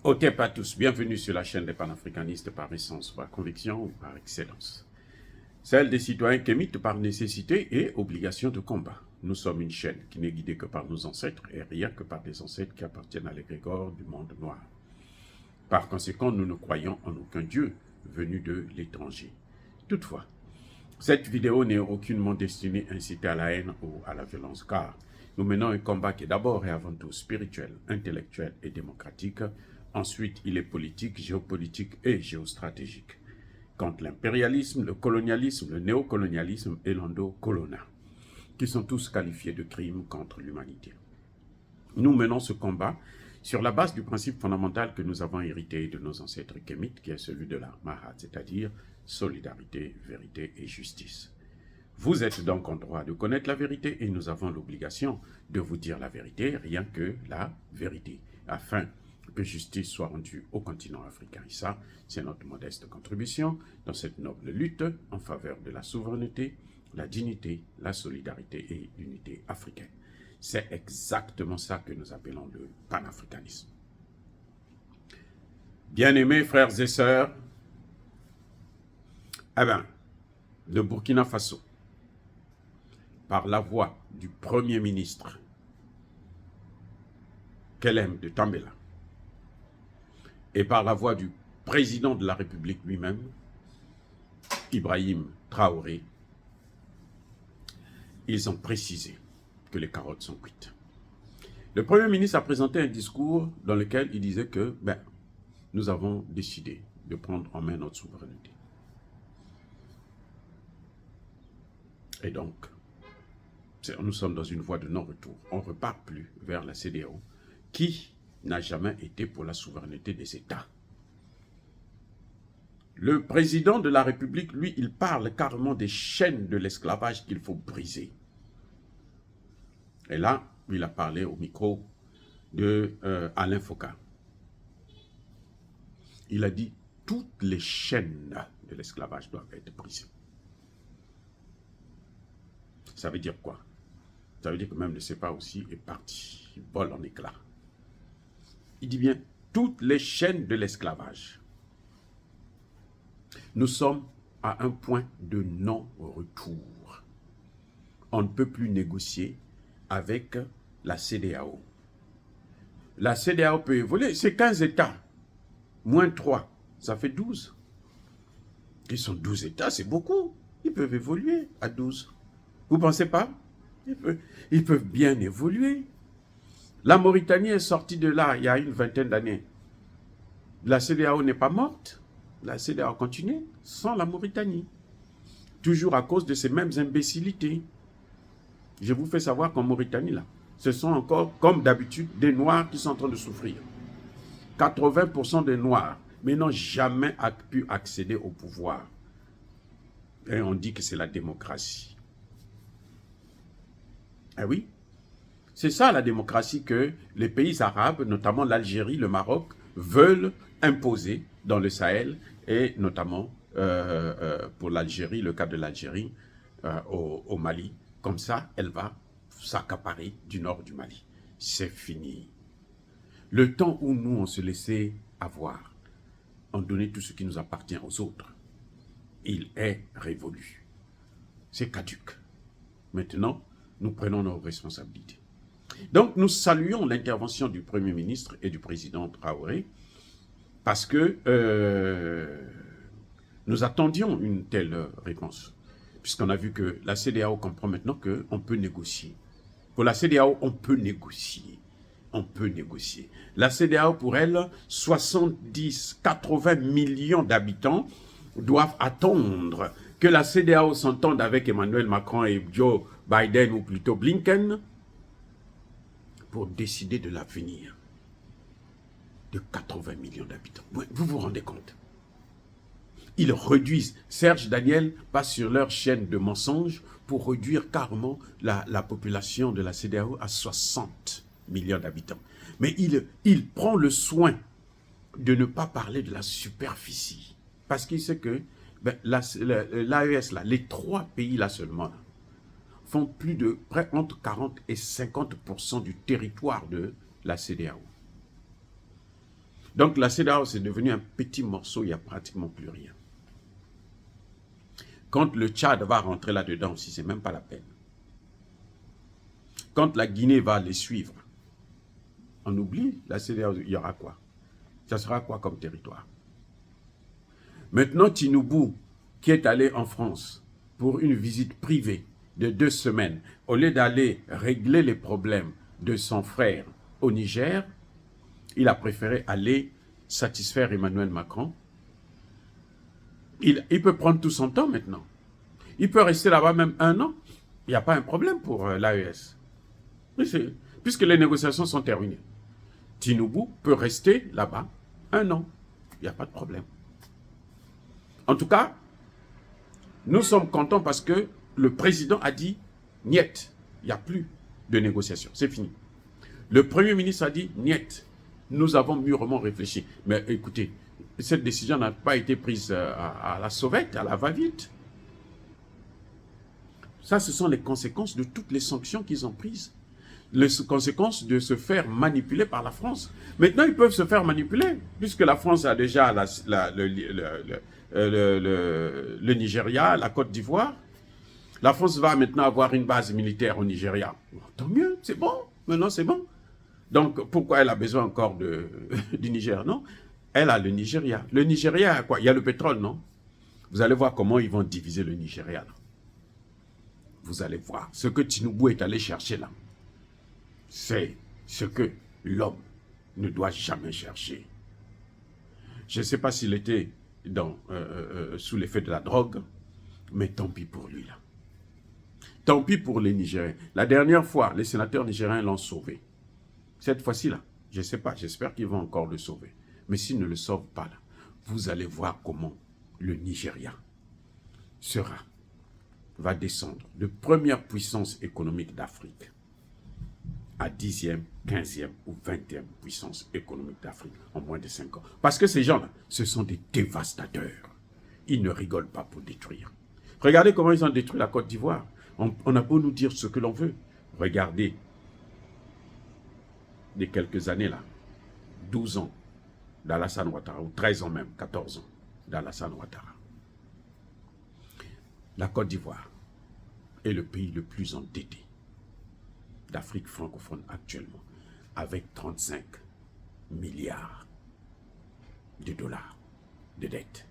Ok, pas tous. Bienvenue sur la chaîne des panafricanistes par essence, par conviction ou par excellence. Celle des citoyens kémites par nécessité et obligation de combat. Nous sommes une chaîne qui n'est guidée que par nos ancêtres et rien que par des ancêtres qui appartiennent à l'égrégore du monde noir. Par conséquent, nous ne croyons en aucun Dieu venu de l'étranger. Toutefois, cette vidéo n'est aucunement destinée à inciter à la haine ou à la violence, car nous menons un combat qui est d'abord et avant tout spirituel, intellectuel et démocratique. Ensuite, il est politique, géopolitique et géostratégique. Contre l'impérialisme, le colonialisme, le néocolonialisme et l'endocolonat, qui sont tous qualifiés de crimes contre l'humanité. Nous menons ce combat sur la base du principe fondamental que nous avons hérité de nos ancêtres kémites, qui est celui de la Mahat, c'est-à-dire solidarité, vérité et justice. Vous êtes donc en droit de connaître la vérité et nous avons l'obligation de vous dire la vérité, rien que la vérité, afin que justice soit rendue au continent africain. Et ça, c'est notre modeste contribution dans cette noble lutte en faveur de la souveraineté, la dignité, la solidarité et l'unité africaine. C'est exactement ça que nous appelons le panafricanisme. Bien-aimés frères et sœurs, le Burkina Faso, par la voix du Premier ministre Kellem de Tambela et par la voix du président de la République lui-même, Ibrahim Traoré, ils ont précisé que les carottes sont cuites. Le Premier ministre a présenté un discours dans lequel il disait que nous avons décidé de prendre en main notre souveraineté. Et donc, nous sommes dans une voie de non-retour. On ne repart plus vers la CEDEAO, qui n'a jamais été pour la souveraineté des États. Le président de la République, lui, il parle carrément des chaînes de l'esclavage qu'il faut briser. Et là, il a parlé au micro de Alain Foucault. Il a dit toutes les chaînes de l'esclavage doivent être brisées. Ça veut dire quoi? Ça veut dire que même le CEPA aussi est parti, il vole en éclats. Il dit bien toutes les chaînes de l'esclavage. Nous sommes à un point de non-retour. On ne peut plus négocier avec la CEDEAO. La CEDEAO peut évoluer, c'est 15 États, moins 3, ça fait 12. Ils sont 12 États, c'est beaucoup. Ils peuvent évoluer à 12. Vous ne pensez pas? Ils peuvent bien évoluer. La Mauritanie est sortie de là il y a une vingtaine d'années. La CEDEAO n'est pas morte. La CEDEAO continue sans la Mauritanie. Toujours à cause de ces mêmes imbécilités. Je vous fais savoir qu'en Mauritanie, là, ce sont encore, comme d'habitude, des Noirs qui sont en train de souffrir. 80% des Noirs, mais n'ont jamais pu accéder au pouvoir. Et on dit que c'est la démocratie. Ah oui, c'est ça la démocratie que les pays arabes, notamment l'Algérie, le Maroc, veulent imposer dans le Sahel et notamment pour l'Algérie, le cas de l'Algérie au Mali. Comme ça, elle va s'accaparer du nord du Mali. C'est fini. Le temps où nous, on se laissait avoir, on donnait tout ce qui nous appartient aux autres, il est révolu. C'est caduc. Maintenant, nous prenons nos responsabilités. Donc, nous saluons l'intervention du Premier ministre et du président Traoré parce que nous attendions une telle réponse, puisqu'on a vu que la CEDEAO comprend maintenant qu'on peut négocier. Pour la CEDEAO, on peut négocier. On peut négocier. La CEDEAO, pour elle, 70, 80 millions d'habitants doivent attendre que la CEDEAO s'entende avec Emmanuel Macron et Joe Biden, ou plutôt Blinken, pour décider de l'avenir de 80 millions d'habitants. Vous vous rendez compte? Ils réduisent. Serge Daniel passe sur leur chaîne de mensonges pour réduire carrément la population de la CEDEAO à 60 millions d'habitants. Mais il prend le soin de ne pas parler de la superficie. Parce qu'il sait que l'AES, les 3 pays là seulement, font plus de près entre 40 et 50% du territoire de la CEDEAO. Donc la CEDEAO, c'est devenu un petit morceau, il n'y a pratiquement plus rien. Quand le Tchad va rentrer là-dedans aussi, c'est même pas la peine. Quand la Guinée va les suivre, on oublie la CEDEAO, il y aura quoi? Ça sera quoi comme territoire? Maintenant, Tinubu, qui est allé en France pour une visite privée de 2 semaines, au lieu d'aller régler les problèmes de son frère au Niger, il a préféré aller satisfaire Emmanuel Macron. Il peut prendre tout son temps maintenant. Il peut rester là-bas même 1 an. Il n'y a pas un problème pour l'AES. Puisque les négociations sont terminées. Tinubu peut rester là-bas 1 an. Il n'y a pas de problème. En tout cas, nous sommes contents parce que le président a dit « niet ». Il n'y a plus de négociations. C'est fini. Le Premier ministre a dit « niet ». Nous avons mûrement réfléchi. Mais écoutez, cette décision n'a pas été prise à la sauvette, à la va-vite. Ça, ce sont les conséquences de toutes les sanctions qu'ils ont prises. Les conséquences de se faire manipuler par la France. Maintenant, ils peuvent se faire manipuler, puisque la France a déjà le Nigeria, la Côte d'Ivoire. La France va maintenant avoir une base militaire au Nigeria. Tant mieux, c'est bon. Maintenant, c'est bon. Donc, pourquoi elle a besoin encore du Niger, non? Elle a le Nigeria. Le Nigeria a quoi? Il y a le pétrole, non? Vous allez voir comment ils vont diviser le Nigeria, là. Vous allez voir. Ce que Tinubu est allé chercher, là, c'est ce que l'homme ne doit jamais chercher. Je ne sais pas s'il était sous l'effet de la drogue, mais tant pis pour lui, là. Tant pis pour les Nigériens. La dernière fois, les sénateurs nigériens l'ont sauvé. Cette fois-ci, là, je ne sais pas, j'espère qu'ils vont encore le sauver. Mais s'ils ne le sauvent pas, là, vous allez voir comment le Nigeria va descendre de première puissance économique d'Afrique à 10e, 15e ou 20e puissance économique d'Afrique en moins de 5 ans. Parce que ces gens-là, ce sont des dévastateurs. Ils ne rigolent pas pour détruire. Regardez comment ils ont détruit la Côte d'Ivoire. On a beau nous dire ce que l'on veut. Regardez, des quelques années là, 12 ans d'Alassane Ouattara, ou 13 ans même, 14 ans d'Alassane Ouattara. La Côte d'Ivoire est le pays le plus endetté d'Afrique francophone actuellement, avec 35 milliards de dollars de dette.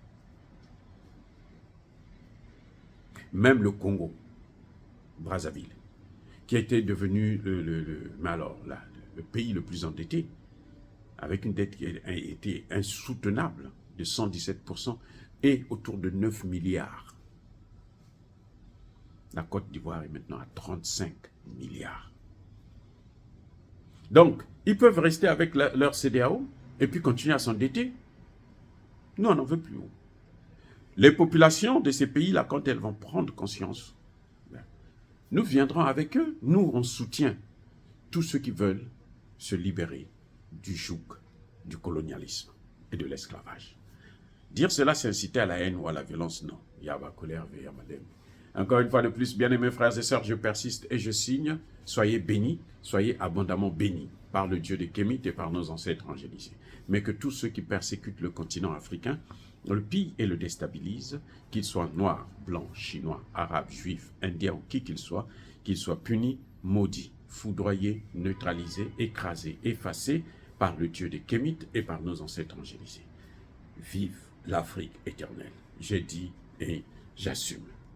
Même le Congo, Brazzaville, qui était devenu le pays le plus endetté, avec une dette qui a été insoutenable de 117% et autour de 9 milliards. La Côte d'Ivoire est maintenant à 35 milliards. Donc, ils peuvent rester avec leur CEDEAO et puis continuer à s'endetter. Nous, on n'en veut plus. Les populations de ces pays-là, quand elles vont prendre conscience, nous viendrons avec eux. Nous, on soutient tous ceux qui veulent se libérer du joug du colonialisme et de l'esclavage. Dire cela, c'est inciter à la haine ou à la violence, non. Yaba colère, Yamadem. Encore une fois de plus, bien-aimés frères et sœurs, je persiste et je signe. Soyez bénis, soyez abondamment bénis par le Dieu de Kémit et par nos ancêtres angélisés. Mais que tous ceux qui persécutent le continent africain le pillent et le déstabilisent, qu'ils soient noirs, blancs, chinois, arabes, juifs, indiens ou qui qu'ils soient punis, maudits, foudroyés, neutralisés, écrasés, effacés par le Dieu de Kémit et par nos ancêtres angélisés. Vive l'Afrique éternelle. J'ai dit et j'assume.